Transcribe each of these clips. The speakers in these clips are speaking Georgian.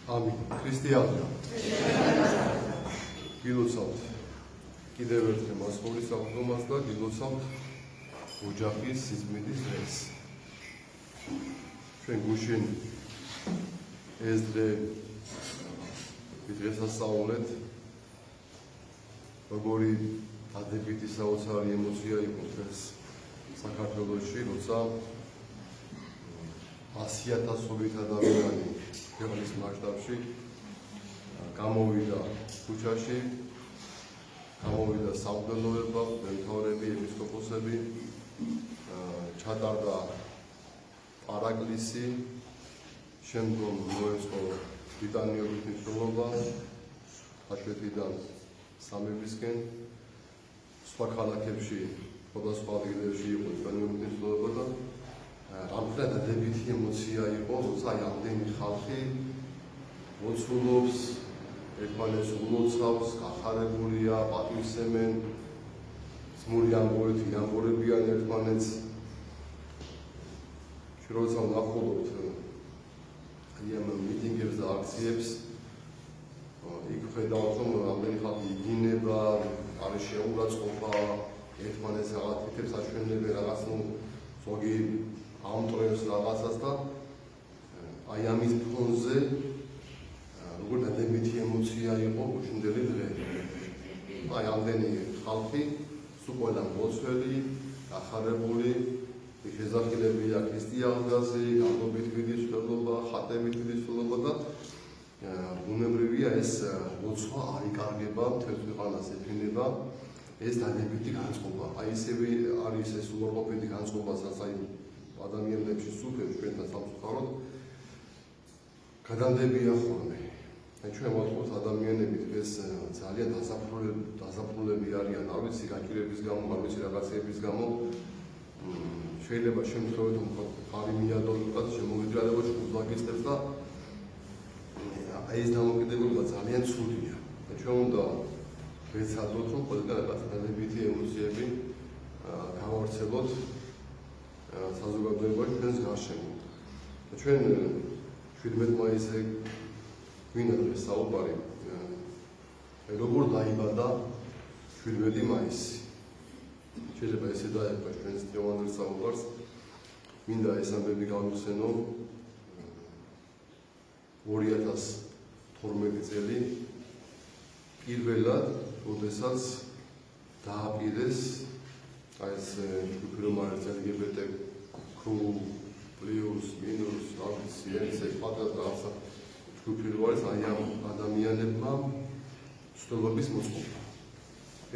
ამინ. ქრისტიანია. გილოცავთ კიდევ ერთხელ მასწავლებლის აღდგომას და გილოცავთ ოჯახის სიზმრიდის დღეს. ჩვენ გუშინ ეს დღე დღესასწაულეთ როგორი დადებითი საოცარი ემოცია იყო დღეს საქართველოში, როცა 100,000-ობით ადამიანი ქვეყნის მასშტაბში გამოვიდა ქუჩაში, გამოვიდა სამღვდელოება, მეთაურები, ეპისკოპოსები, ჩატარდა პარაკლისი, შემდგომ მოეწყო ბრიტანიობის მნიშვნელობა, შვედეთიდან სამებისკენ, სხვა ქალაქებში, სხვადასხვა ადგილებში იყო ბრიტანიობის მნიშვნელობა და რამდენად დადებითი ემოცია იყო, როცა ამდენი ხალხი მოცულობს, ერთმანეთს ულოცავს, გახარებულია, პატივისცემენ, ძმური ამბოეთი ამბორებიან ერთმანეთს. როცა ვნახულობთ ამ მიტინგებს და აქციებს, იქ ხედავთ, რომ რამდენი ხალხი იგინება, არის შეურაცხყოფა, ერთმანეთს რაღაც თითებს აჩვენებენ, რაღაც ზოგი ამტრევს რაღაცას და აი ამის ფონზე როგორ დადებითი ემოცია იყო გუშინდელი დღე. აი ამდენი ხალხი, სულ ყველა მლოცველი, გახარებული, შეზახილებია ქრისტიანობაზე, გალობით მითითებულობა, ხატებით მითითებულობა და ბუნებრივია ეს ლოცვა არ იკარგება, მთელ ქვეყანას ეფინება ეს დადებითი განწყობა. აი ისევე არის ეს უარყოფითი განწყობასაც აი ადამიანებში სუფევს ჩვენთან სამწუხაროდ გადამდებია ხოლმე. ჩვენ ვთქვათ ადამიანები დღეს ძალიან დასაფრულები არიან, არ ვიცი გაჭირების გამო, არ ვიცი რაღაცების გამო. შეიძლება შემთხვევით ხარი მიადოლოთ, შემოვიძრადება ჩხუბს ვაგიწყებს და აი ეს დამოკიდებულება ძალიან ცუდია. ჩვენ უნდა ვეცადოთ, რომ ყველგან რაღაც დადებითი ემოციები გავავრცელოთ საზოგადოებაში ჩვენს გარშემო. ჩვენ 17 მაისზე გვინდა დღეს საუბარი, როგორ დაიბადა 17 მაისი. შეიძლება ესე დაეყო ჩვენს დღევანდელ საუბარს. მინდა ეს ამბები გავიხსენო 2012 წელი პირველად, როდესაც დააპირეს აი ეს ჯგუფი რომ არის LGBTQ+, მინუს, რაღაცა პატარა ჯგუფი რომ არის აი ამ ადამიანებმა ცდელობის მოწყობა.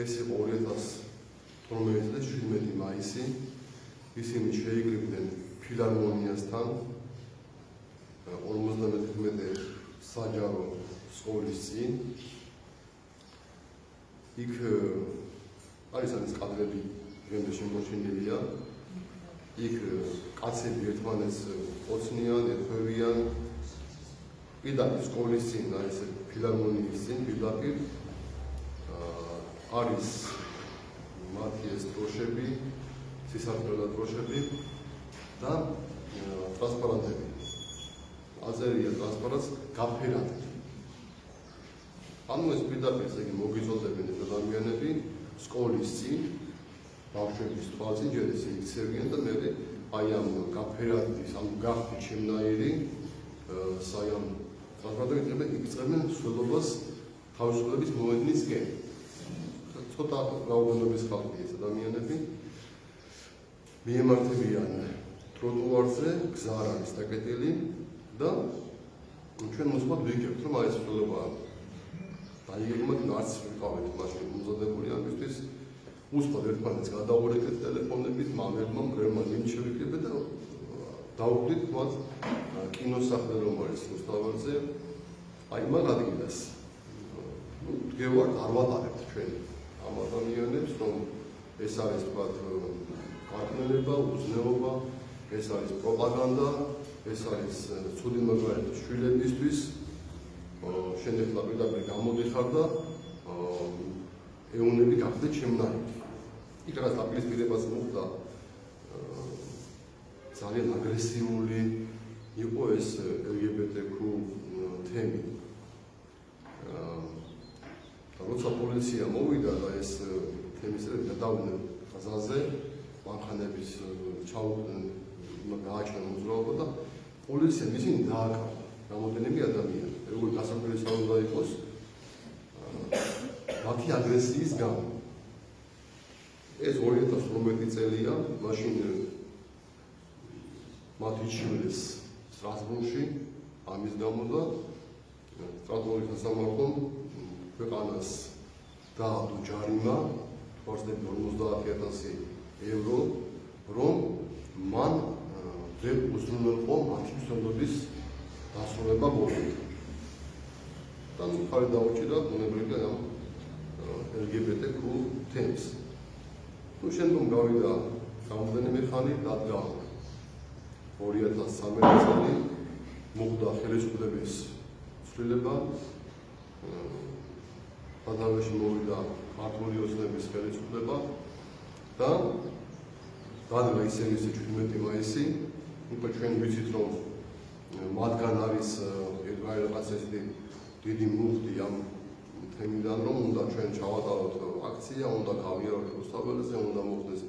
ეს იყო 2012 წლის 17 მაისი. ისინი შეიკრიბნენ ფილარმონიასთან 51 საჯარო სკოლის წინ. იქ არის კადრები დღემდე შემორჩენილია. იქ კაცები ერთმანეთს ოცნიან, ეთქვევიან. პირდაპირ სკოლის წინ, არის ფილარმონიის წინ, პირდაპირ არის მათი ეს დროშები, სისხლდელა დროშები და ტრანსპარანტები. აზერია ტრანსპარანტს გაფერად. ანუ ეს პირდაპირ ესე მოგიწოდებენ ეს ადამიანები სკოლის წინ, ბავშვების თვალწინ ჯერ ესე იქცევიან და მე აი ამ გაფერადის, ამ გახდი ჩემნაირი საამ ტრანსპარანტები იწევენ სულობას თავისუფლების მოედნისკენ. ცოტა რაოდენობის ხალხი ეს ადამიანები მიემართებიან ტროტუარზე, გზა არ არის დაკეტილი და ჩვენ მოსვლა ვიგებთ, რომ აი ეს სულობა დაიგეგმოთ, არც ვიყავით მაშინ მომზადებული ამისთვის. უსწოდ ერთმანეთს გადავურეკეთ ტელეფონებით, მამებმა, მგრელმა ვინ შევიკრიბეთ და დავუხდით მათ კინოსახლე რომ არის რუსთაველზე, აი მაგ ადგილას. დგევართ, არ ვატარებთ ჩვენ ამ ადამიანებს, რომ ეს არის თქვათ კარტნელება, უზნეობა, ეს არის პროპაგანდა, ეს არის ცუდი მაგალითი შვილებისთვის. შენ ახლა პირდაპირ გამოდიხარ და ეუნები გახდეთ ჩემნაირი. იქ რაღაც დაპირისპირებას მოხდა ძალიან აგრესიული იყო ეს LGBTQ თემი. როცა პოლიცია მოვიდა და ეს თემისები გადავიდნენ ხაზაზე, მანქანების ჩაუდგნენ, გააჩნდა მოძრაობა და პოლიციამ ისინი დააკარგა რამდენიმე ადამიანი, როგორი გასაფრთხილება უნდა იყოს მათი აგრესიის გამო. ეს 2018 წელია, მაშინ მათ იჩივლეს სტრასბურგში ამის გამო და სტრასბურგის სასამართლომ ქვეყანას დაადო ჯარიმა ვარსდები 50,000 евро, რომ მან ვერ უზრუნველყო მათი ცნობების დასრულება ბოლომდე. და მხარი დაუჭირა ბუნებრივია ამ LGBTQ თემს. შემდგომ გავიდა რამდენიმე ხანი დადგა 2013 წელი მოხდა ხელისუფლების ცვლილება, სათავეში მოვიდა ქართული ოცნების ხელისუფლება და დადგა ისე 17 მაისი, უკვე ჩვენ ვიცით რომ მათგან არის რაღაც ესეთი დიდი მუხტი ამ თემიდან რომ უნდა ჩვენ ჩავატაროთ აქცია, უნდა გავიაროთ რუსთაველზე, უნდა მოხდეს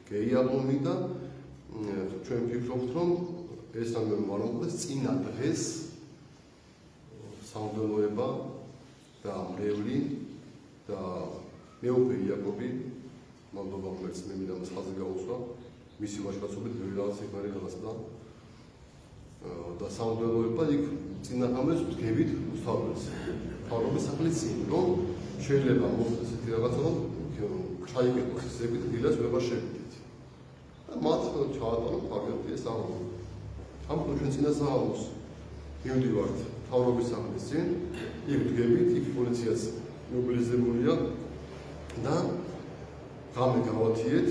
გეი ალბომი და ჩვენ ვფიქრობთ რომ ეს რამე მოხდეს წინა დღეს საუნდელოება და მრევლი და მეუფე იაკობი მანდობა ღმერთს მე მინდა მას ხაზი გაუსვა მისი ვაჟკაცობით ბევრი რაღაც იქარი გასდა და საუნდელოება იქ წინა დღეს ვდგებით რუსთაველს თავრობის სახლის წინ რომ შეიძლება მოხდეს ესეთი რაღაცა რომ ჩაიგებოს ესებით დილას ვეღარ შევიდეთ და მათ ჩაატაროთ პაგრაფია საუბარი ამ ჩვენ წინასწარმოს მივდივართ თავრობის სახლის წინ იქ ვდგებით იქ პოლიციაც მობილიზებულია და ღამე გავათიეთ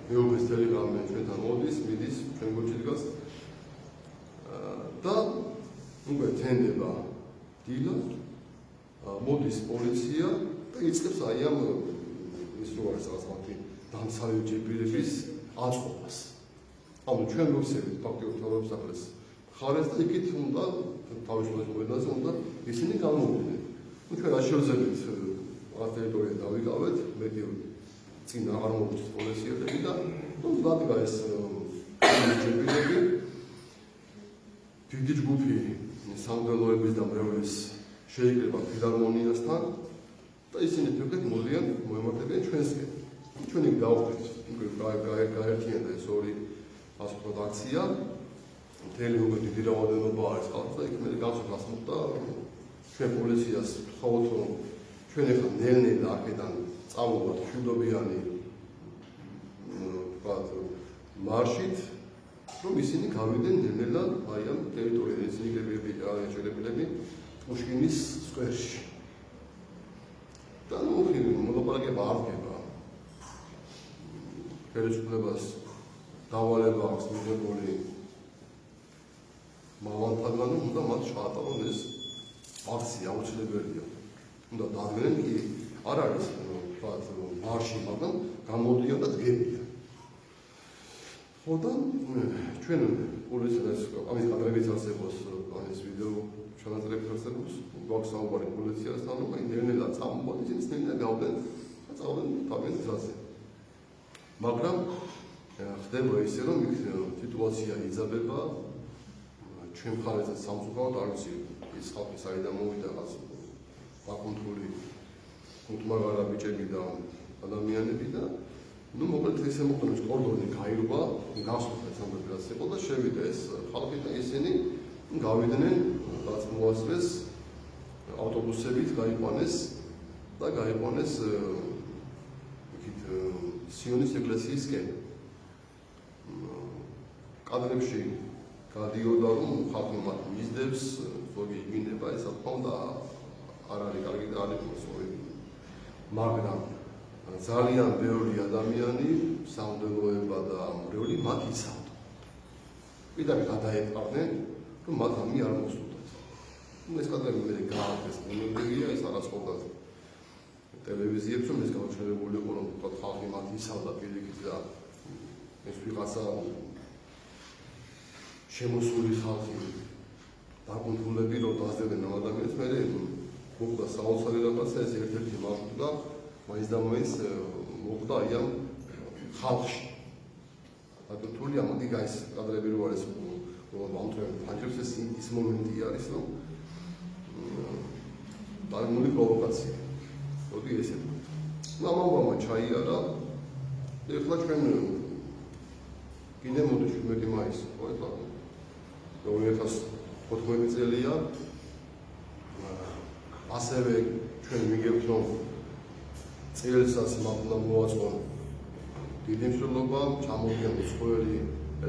მეუფეს წელი ღამე ჩვენთან მოდის მიდის ჩვენ გოჩი დგას და უკვე თენდება დილა მოდის პოლიცია და იწყებს აი ამ ის რო არის რაღაც მათი დამცავი ჯებირების აწყობას. ანუ ჩვენ ვუხსენებთ ფაქტიურად თავრობის სახლის ხარეს და იქით უნდა თავისუფლების მოედანზე უნდა ისინი გამოვიდნენ. ну ჩვენ არ შევძლებთ ამ ტერიტორიაზე დავიკავეთ, მეტი წინ აღარ მოვუწევთ პოლიციელები და ну დადგა ეს ჯებირები დიდი ჯგუფი სამგელოების და მრევლის შეიკრება ფილარმონიასთან და ისინი ფიქრობენ მოდიან მოემართებიან ჩვენსკენ. ჩვენი გავხდით, უკვე გაერთიანდა ეს ორი ასეთ აქცია. მთელი უკვე დიდი რაოდენობა არის ხალხი და იქ მე განსხვავებას მოხდა ჩვენ პოლიციას ვთხოვოთ რომ ჩვენ ახლა ნელ-ნელა აქედან წავუვართ მშვიდობიანი ვთქვათ მარშით რომ ისინი გავიდნენ ნელ-ნელა აი ამ ტერიტორიაზე ისინი გებილები პუშკინის სკვერში. და ნუ მოლაპარაკება არ დგება. ხელისუფლებას დავალება აქვს მიღებული მამალთაგან უნდა მათ ჩაატარონ ეს აქცია აუცილებელია. უნდა დადგნენ კი არ არის ვთქვათ მარში, მაგრამ გამოდიან და დგებიან. ხო და ჩვენ პოლიციას ამის კადრებიც არსებობს, ამის ვიდეო ჩანაწერები არსებობს, გვაქვს საუბარი პოლიციასთან, რომ აი ნელ-ნელა წამოყვანით ისინი ნელ-ნელა გავდნენ და წავდნენ თავის გზაზე. მაგრამ ხდება ისე რომ იქ სიტუაცია იძაბება ჩვენ მხარეზე სამწუხაროდ არ ვიცი ის ხალხი საიდან მოვიდა რაღაც ბაკუნთული კუთმაგარა ბიჭები და ადამიანები და ну მოკლედ ისე მოხდა კორდონი გაირვა გასულდა სამბერგას იყო და შევიდა ეს ხალხი და ისინი გავიდნენ რაც მოასწრეს ავტობუსებით გაიყვანეს და გაიყვანეს იქით სიონის ეკლესიისკენ კადრებში გადიოდა რომ ხალხი მათ მისდევს ზოგი იმინება ეს რა თქმა უნდა არ არის კარგი და არ არის სწორი მაგრამ ძალიან ბევრი ადამიანი საუნდელოება და მრევლი მათ იცავდა. პირდაპირ გადაეყავდნენ რომ მათ ამი არ მოსულდათ. ეს კადრები მე გააკეთეს მონოგრაფია ეს არასწორად ტელევიზიებში რომ ეს გამოჩენებული იყო რომ ხალხი მათ იცავდა პირიქით და ეს ვიღაცა შემოსული ხალხი დაკუნთულები რომ დაძებდნენ ამ ადამიანს, მე მოხდა საოცარი რაღაცა, ეს ერთ-ერთი მართლა მაინც და მაინც მოხდა აი ამ ხალხში. რატო თულია მოდი გაის კადრები რო არის რომ ამთრევ ის მომენტი არის რომ დაგმული პროვოკაცია. მოდი ესე. მამამ ჩაიარა. ეხლა ჩვენ კიდე მოდი 17 მაისი, ხო ეხლა 2014 წელია. ასევე ჩვენ მიგებთ რომ წელსაც მართლა მოაწყონ დიდი მსვლელობა, ჩამოვიდნენ მსხვილი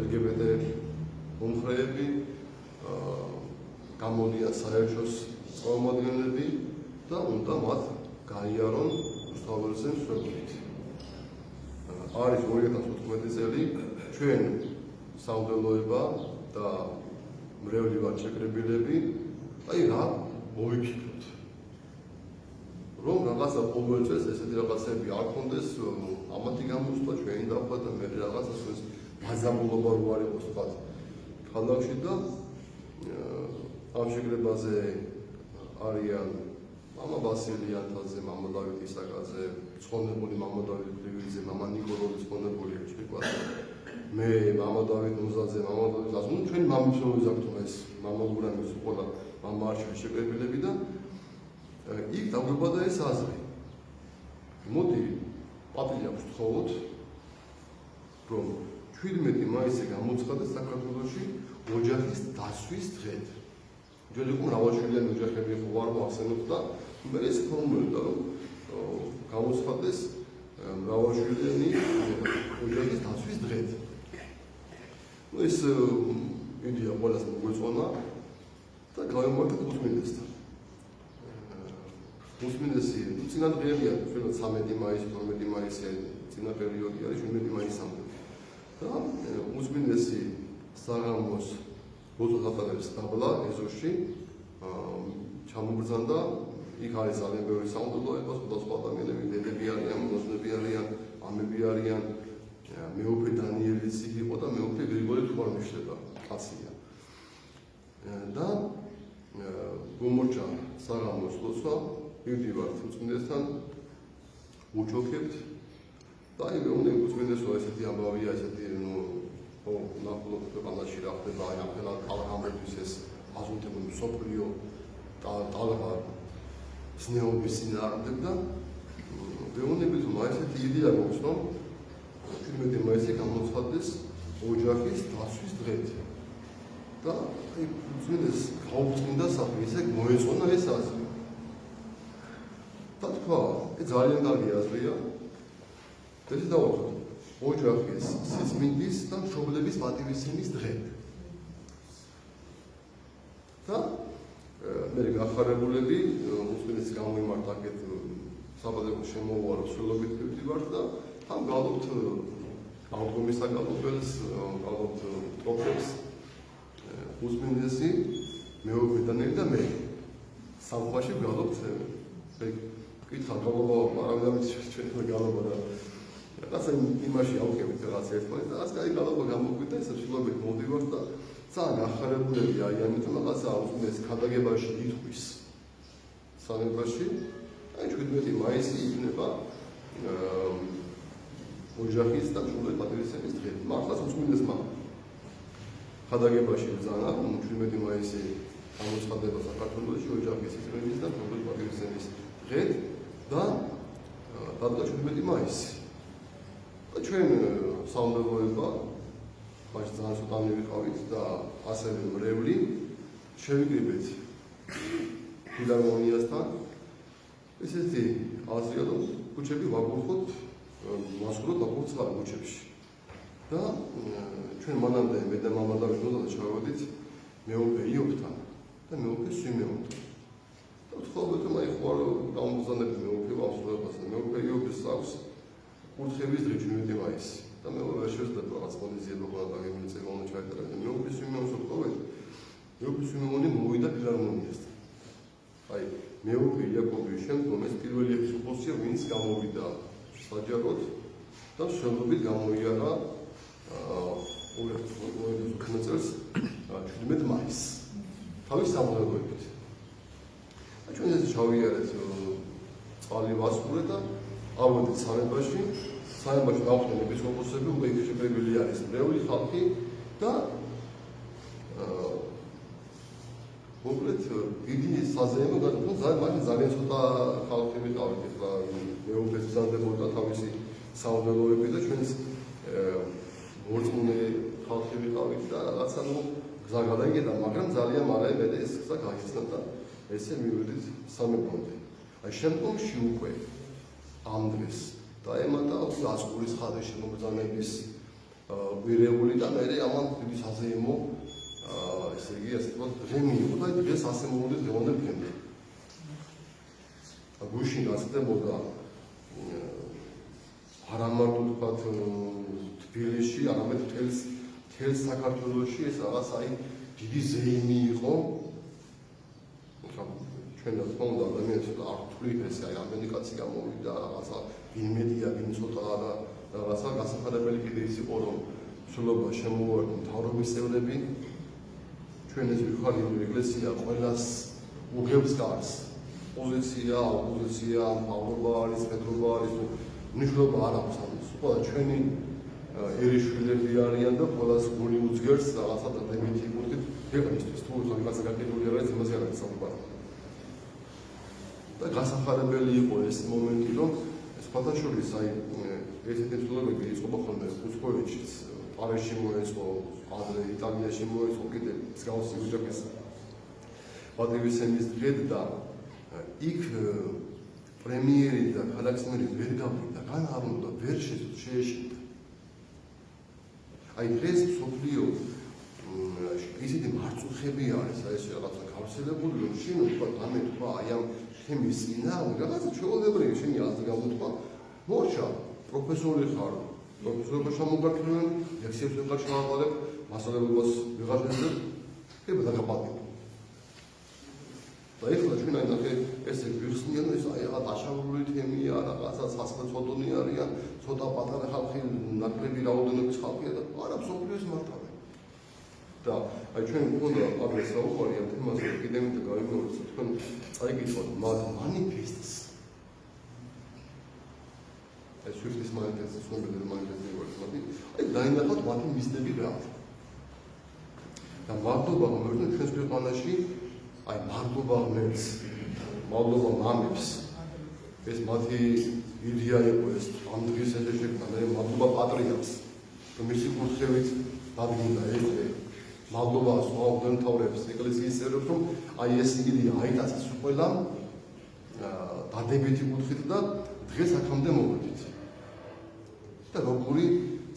LGBT მომხრეები, გამოდიან საერთოს წარმომადგენლები და უნდა მათ გაიარონ რუსთაველზე მსვლელობით. არის 2014 წელი, ჩვენ საუდელოება და მრევლი ვართ შეკრებილები, აი რა მოვიფიქროთ. რომ რაღაცა ყოველ წელს ესეთი რაღაცები არ ქონდეს, ამათი გამოსვლა ჩვენი დაფა და მე რაღაცას ეს ბაზაბულობა რო არ იყოს თქვა ქალაქში და ამ შეკრებაზე არიან მამა ბასილი ანთაძე, მამა დავით ისაკაძე, ცხონებული მამა დავით გრიგოლიძე, მამა ნიკოლოზი ცხონებული თქვა. მე მამა დავით მუზაძე, მამა დავით აზმუნ ჩვენი მამისოვის აქვს ეს მამა გურამის ყველა მამა არჩევის შეკრებილები და იქ დაგვებადა ეს აზრი. მოდი პატრი აქვს თხოვოთ რომ 17 მაისი გამოცხადდეს საქართველოში ოჯახის დაცვის დღედ. ჯერ იყო მრავალშვილიანი ოჯახები ვარ ახსენოთ და მე ეს ფორმულირდა რომ გამოცხადდეს მრავალშვილიანი ოჯახის დაცვის დღედ. ეს იდეა ყველას მოგვეწონა და გავიმართეთ უსმინდესთან. უსმინდესი წინადღეებია, ჩვენ 13 მაისი, 12 მაისი წინა პერიოდი არის 17 მაისამდე. და უსმინდესი საღამოს ბოძოხატარებს დაბლა ეზოში ჩამოგბრძანდა. იქ არის ძალიან ბევრი საუნდტრეკო, სხვადასხვა ადამიანები, დედები არიან, მოსნები არიან, ამები არიან. მეუფე დანიელიც იყო და მეუფე გრიგოლი თურმიშლება კაცია. და გუმორჩა საღამოს ლოცვა მივდივართ უსმინდესთან, უჩოქებთ და აი მე უსმინდესო ესეთი ამბავია, ესეთი ნახულობთ ქვეყანაში რა ხდება, აი ამხელა ქალაქამბების ეს აზროვნებული მსოფლიო ტალღა ზნეობის წინააღმდეგ და მეუბნებით რომ ესეთი იდეა გვაქვს რომ 17 მაისი გამოცხადდეს ოჯახის დაცვის დღედ. და აი უსმინდეს გაუწმინდა საქმე, ესე მოეწონა ეს აზრი. და თქვა, ძალიან კარგი აზრია. ესე დავუწყოთ ოჯახის სისმინდის და მშობლების პატივისცემის დღე. და მე გახარებულები უსმინდეს გამომიმართ აქეთ საბადოების შემოუარო სულობით ვივდივართ და ამ გალობთ ალბომის აკალობელს, გალობთ ტროფებს უსმინდესი მეუფე დანიელი და მე სამყაროში გალობთ კითხა გალობა არავინ ჩვენ გალობა და რაღაცა იმაში ავკებით რაღაც ერთმანეთს და ასე კაი გალობა გამოგვიდა ეს სულობით მოვდივართ და ძალიან გახარებულები აი ამიტომ რაღაცა უსმინდეს ქადაგებაში ითქვის სამეფოში აი 17 მაისი იქნება ოჯახის და მშობლების პატივისცემის დღე. მართლაც უსმინდესმა ქადაგებაში ბრძანა 17 მაისი გამოცხადება საქართველოში ოჯახის სისმინდის და მშობლების პატივისცემის დღე და დადგა 17 მაისი. და ჩვენ საუნდტრეკოება მას ძალიან ცოტანი ვიყავით და ასევე მრევლი შევიკრიბეთ ფილარმონიასთან. ესეთი აზრია რომ ქუჩები ვაკურთხოთ მასუროთ ვაკურთხ სხვა ქუჩებში. და ჩვენ მანამდე მე და მამა და ვიდოდა ჩავედით მეუფე იობთან და მეუფე სიმეონთან. და ვთხოვეთ რომ აი ხوار გამოგზავნები მეუფე ვასრულებას და მეუფე იობის აქვს კურთხევის დღე 17 მაისი. და მე ვერ შევძლებთ რაღაც პოზიციად როგორ დაგემიწევა უნდა ჩაეტარა და მეუფე სიმეონს ვთხოვეთ. მეუფე სიმეონი მოვიდა ფილარმონიასთან. აი მეუფე იაკობის შემდგომ ეს პირველი ეპისკოპოსია ვინც გამოვიდა საჯაროდ და შემდგომით გამოიარა 2019 წელს 17 მაისს. თავის სამღეროებით. ჩვენ ეს შავიარეთ წყალი ვასწრეთ და ავედით სამებაში დავხვდნენ ეპისკოპოსები, უკვე შეფერილი არის მრევლი ხალხი და მოკლედ დიდი საზეიმო გადაწყდა, ძალიან ცოტა ხალხი ვიყავით, ახლა მეუფეს მზადდებოდა თავისი საუბედოები და ჩვენს მორწმუნე ხალხი ვიყავით და რაღაცა გზა გადაიგედა, მაგრამ ძალიან მალე მე ეს გზა გაიხსნა და ესე მივედით სამებამდე. აი შემდგომში უკვე ამ დღეს დაემატა ასკურის ხადის შემოგზავნების გვირეული და მე ამან დიდი საზეიმო ესე იგი ასე ვთქვათ დღემი იყო და დღეს ასე მოვიდეთ დღევანდელ დღემდე. გუშინ გასწდებოდა არა მარტო ვთქვათ თბილისში, არამედ მთელ საქართველოში ეს რაღაც აი დიდი ზეიმი იყო. ჩვენ რა თქმა უნდა ადამიანს არ ვთვლით ეს აი ამდენი კაცი გამოვიდა რაღაცა ვინ მეტია, ვინ ცოტაა და რაღაცა გასახარებელი კიდე ის იყო რომ სულობა შემოვარდა მთავრობის წევრები. ჩვენ ეს ვიხარით ეკლესია ყველას უგებს გარს. პოზიცია, ოპოზიცია, მთავრობა არის, მედრობა არის, მნიშვნელობა არ აქვს ამის. ყველა ჩვენი ერიშვილები არიან და ყველას გული უძგერს რაღაცა დადებითი კუთხით ქვეყნისთვის. თუ რაღაცა გაკეთებული არის, იმაზე არ არის საუბარი. და გასახარებელი იყო ეს მომენტი, რომ სხვათაშორის აი ესეთი ცვლილებები იწყება ხოლმე უცხოეთშიც, პარიზში მოეწყო, ადრე იტალიაში მოეწყო კიდე მსგავსი ოჯახის პატივისცემის დღედ და იქ პრემიერი და ქალაქსმერი ვერ გავიდა, გან არ უნდა ვერ შეეშინდა. აი დღეს მსოფლიო ისეთი მარწუხები არის, აი ეს რაღაცა გავრცელებული, რომ შენ უკვე გამეთქვა აი ამ თემის წინააღმდეგ, რაღაცა ჩვეულებრივი შენი აზრი გამოთქვა, მორჩა, პროფესორი ხარ, პროფესორობა შემოგაქრნენ, ლექციებს ვეღარ ჩავაყალებ, მასწავლებლობას ვეღარ ვეძებ, ხება დაგაპატიმ. და ეხლა ჩვენ აი ნახე ესე გვიხსნიან, ეს აი რაღაც აშაღებული თემია, რაღაცა სასწავლო არიან, ცოტა პატარა ხალხი, ნაკლები რაოდენობის ხალხია და არა მსოფლიოს მართავენ. და აი ჩვენ მქონდა პატრეს საუბარი ამ თემაზე, კიდევ მეტი გავიმეორებთ, თქვენ წაიგიჩვათ მათ მანიფესტს. ეს სვიფტის მანიფესტი, ცნობილი მანიფესტი ვართ, აი დაინახოთ მათი მიზნები რა. და მადლობა მომერდა ჩვენს ქვეყანაში, აი მადლობა ღმერთს, მადლობა მამებს. ეს მათი იდეა იყო ეს ამ დღის ეს შექმნა, მე მადლობა პატრიარქს, რომ მისი კურთხევით დადგინდა ეს მადლობა სხვაობდნენ მთავრებს, ეკლესიის წევრებს, რომ აი ეს იდეა აიტაცეს ყველა დადებითი კუთხით და დღეს აქამდე მოვედით. და როგორი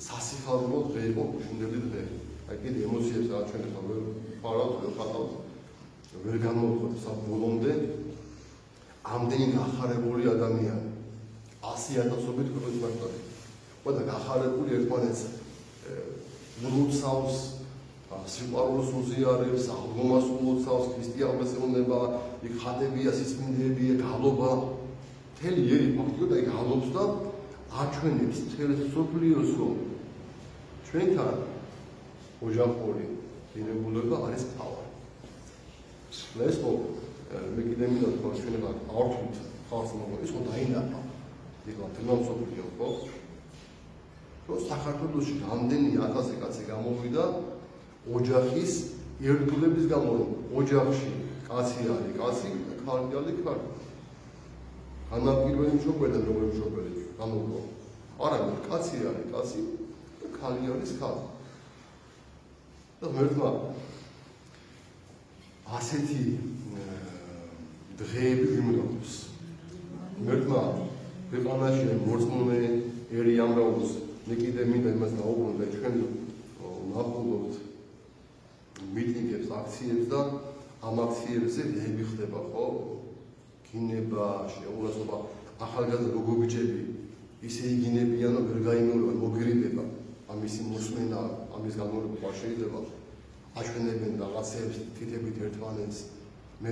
სასიხარულო დღე იყო გუშინდელი დღე. აი კიდე ემოციებს რა ჩვენ ახლა ვერ ვფარავთ, ვერ გამოვხოთ საბოლომდე ამდენი გახარებული ადამიანი 100,000-ობით ქვეყნის მასშტაბით. ყველა გახარებული ერთმანეთს ულოცავს, სიყვარულს უზიარებს, აღდგომას ულოცავს, ქრისტიანობას ეუბნება, იქ ხატებია, სიწმინდებია, გალობა. მთელი ერი ფაქტობრივად აი გალობს და აჩვენებს მთელ მსოფლიოს, რომ ჩვენთან ოჯახური ღირებულება არის მთავარი. ეს ხო მე კიდე მინდა თქვა ჩვენ ახლა არ ვთქვით ხალხს ის ხო დაინახა. ეხლა თემამ მსოფლიო ხო? რომ საქართველოში რამდენი 1000 კაცი გამოვიდა ოჯახის ერთგულების გამო, რომ ოჯახში კაცი არის კაცი, ქალი არის ქალი. განაპირობებელი მშობელი და როგორი მშობელი გამოგვო. არა, კაცი არის კაცი და ქალი არის ქალი. და მერტმა ასეთი დღეები ვიმრავლებს. მერტმა ქვეყანაში მორწმუნე ერი ამრავლოს, მე კიდე მინდა იმას დაუბრუნდე, ჩვენ ნახულობთ მიტინგებს, აქციებს და ამ აქციებზე დღეები ხდება, ხო? გინება, შეულასობა, ახალგაზრდა გოგობიჭები ისე იგინებიან, რომ ვერ გაიმეორებიან, მოგირიდება ამისი მოსმენა, ამის განმავლობა შეიძლება აჩვენებენ რაღაცებს, თითებით ერთმანეთს. მე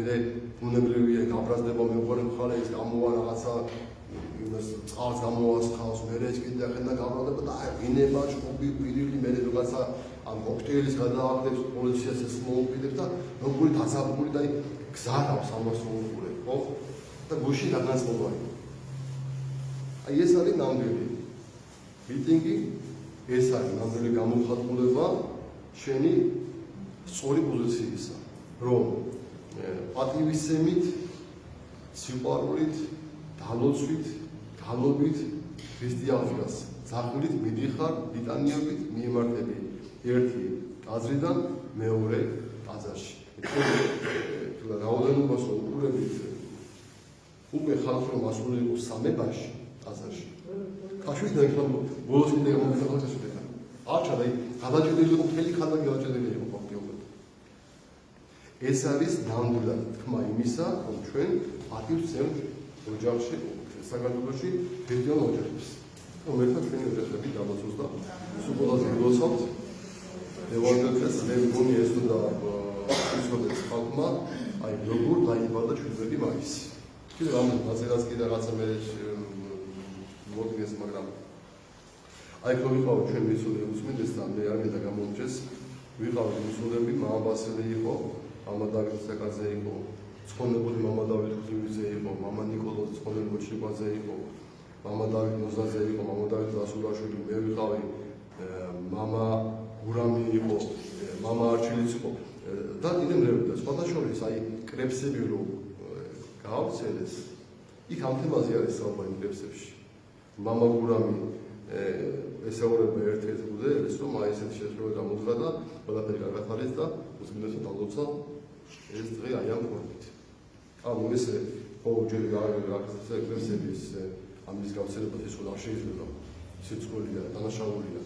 ბუნებრივია გაბრაზდება მეუღარე მხარე, ის გამოვა რაღაცა იმას წყალს გამოასხავს, მე ეს კიდე ახლა გაბრაზდება და აი გინება, ჭუბი, პირილი, მე რაღაცა ამ კოქტეილის გადააკლებს პოლიციას ეს მოუყიდებს და როგორი დაზაბული და გზა აქვს ამას მოუყურებ, ხო? და გუშინ დაგანცმობა. აი ეს არის ნამდვილი მიტინგი, ეს არის ნამდვილი გამოხატულება შენი სწორი პოზიციისა, რომ პატივისცემით, სიყვარულით, დალოცვით, გალობით ქრისტიანობას ზახულით მიდიხარ ბიტანიებით მიემართები ერთი ტაძრიდან მეორე ტაძარში. თუ რაოდენობას უყურებით უკვე ხალხი რომ ასული იყო სამებაში ტაძარში. ხაშვით დაიხლა ბოლოს მინდა გამოგიხაროს ეს და არჩა და გადაჭედილი იყო მთელი ხალხი გადაჭედილი იყო ფაქტიურად. ეს არის ნამდვილად თქმა იმისა, რომ ჩვენ პატივს ვცემთ ოჯახში, საქართველოში ქრისტიან ოჯახებს. რომ ერთად ჩვენი ოჯახები დამოწოს და სულ გილოცავთ ევალდებს მეგონი ეს უნდა ისოდეს ხალხმა, აი როგორ დაიბადა 7 მაისი. კიდე რამე მაზერაც კიდე რაღაცა მე მოგდეს, მაგრამ აი ხო ვიყავ ჩვენ მისულები უსმენდეს და მე არ მინდა გამომჭეს. ვიყავ მისულები, მამა ბასილი იყო, მამა დავით საკაძე იყო, ცხონებული მამა დავით ხუზიძე იყო, მამა ნიკოლოზ ცხონებული შიკვაძე იყო, მამა დავით ნოზაძე იყო, მამა დავით რასულაშვილი, მე ვიყავი, მამა გურამი იყო, მამა არჩილიც იყო და კიდე მრევლდა. სხვათა შორის აი კრებსები რომ გაავრცელეს, იქ ამ თემაზე არის საუბარი კრებსებში. მამა გურამი ესაურება ერთ-ერთ მუზეუმს, რომ აი ესეთი შეცდომა გამოდგა და ყველაფერი კარგად არის და უძმინეს დალოცა ეს დღე აი ამ ფორმით. ანუ ეს ხო ჯერ რაღაცა კრებსების ამის გავრცელება ის რა შეიძლება სიცხულია, დანაშაულია.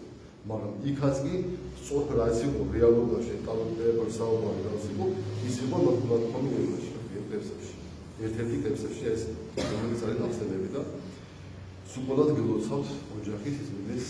მაგრამ იქაც კი სწორ რაც იყო რეალობაში ტალენტების საუბარი და ის იყო ნორმალურად კომუნიკაციაში კრებსებში. ერთ-ერთი კრებსებში ეს რომელიც არის ნახსენები და სულ გილოცავთ ოჯახის ისმის